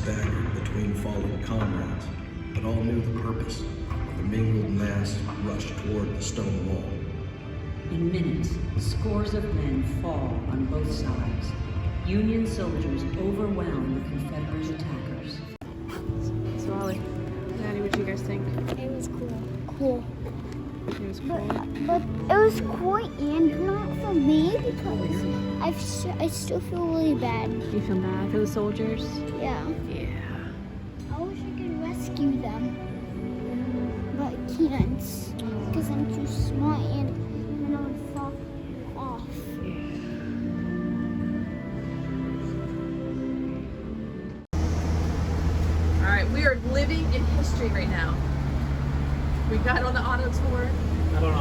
staggered between fallen comrades, but all knew the purpose. The mingled mass rushed toward the stone wall. In minutes, scores of men fall on both sides. Union soldiers overwhelm the Confederate attackers. So Ollie, Maddie, what do you guys think? It was cool. Cool. It was cool. But it was cool and not for me because I still feel really bad. You feel bad for the soldiers? Yeah. Yeah. I wish I could rescue them, but I can't because I'm too small and I would fall off. All right, we are living in history right now. We got on the auto tour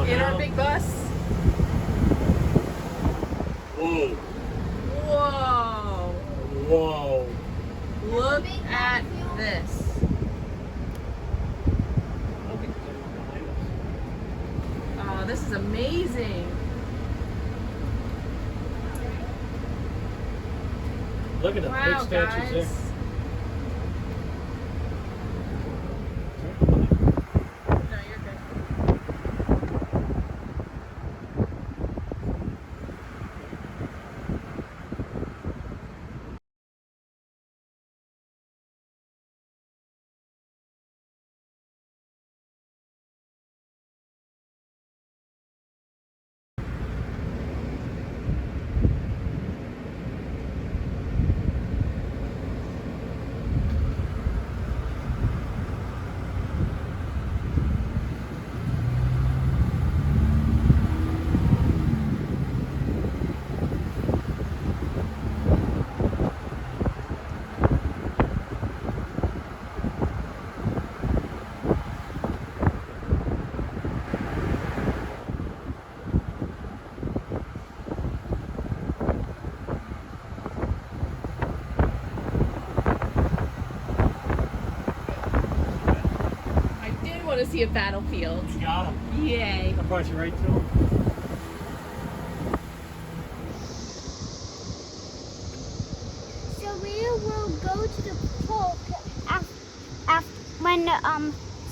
in our big bus. Whoa. Whoa. Whoa. Look at this. Oh, this is amazing. Look at the Wow, big statues guys. there. No, you're good. To see a battlefield. You got them. Yay. I brought you right to them. So we will go to the polk when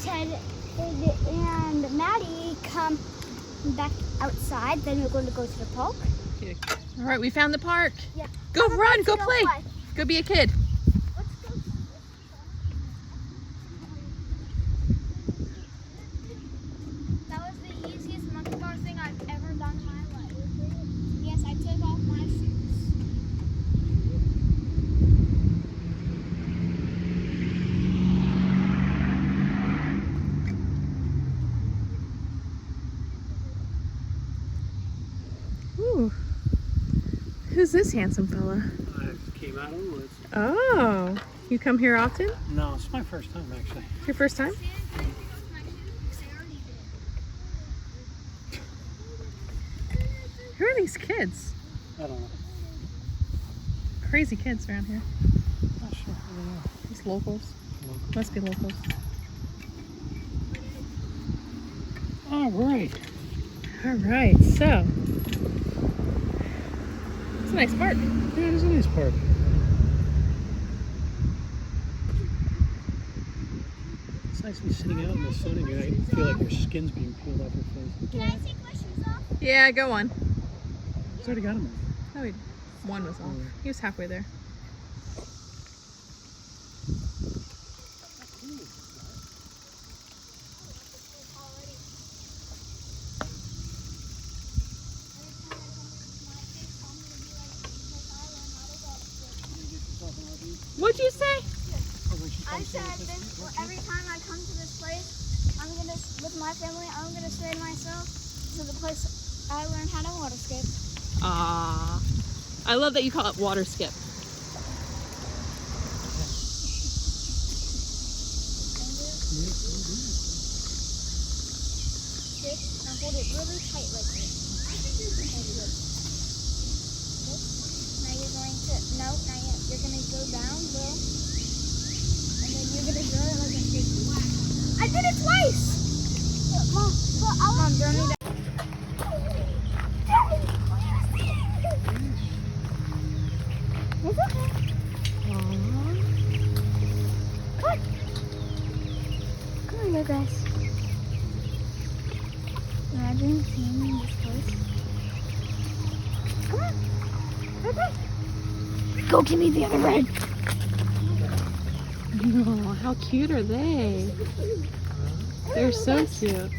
Ted and Maddie come back outside. Then we're going to go to the polk. All right, we found the park. Yeah. Go run, go play. Go be a kid. Let's go. That was the easiest monkey bar thing I've ever done in my life. Yes, I took off my shoes. Ooh. Who's this handsome fella? I came out of the woods. Oh, you come here often? No, it's my first time actually. It's your first time? Who are these kids? I don't know. Crazy kids around here. Not sure. I don't know. These locals. Must be locals. All right. All right, so it's a nice park. Yeah, it is a nice park. It's nice to be sitting out in the sun and you feel like your skin's being peeled off your face. Can I take my shoes off? Yeah, go on. It's already got them on. Oh, one was off. He was halfway there. What'd you say? I said this, every time I come to this place, with my family, I'm gonna stay myself to the place I learned how to water skip. Ah, I love that you call it water skip. Now hold it really tight like this. Now you're going to, no, not yet. You're going to go down, Bill. And then you're going to draw it like a stick. I did it twice! Mom, draw me that. It's okay. progress. Imagine being in this place. Come on. Okay. Go give me the other red. Oh, how cute are they? They're so cute.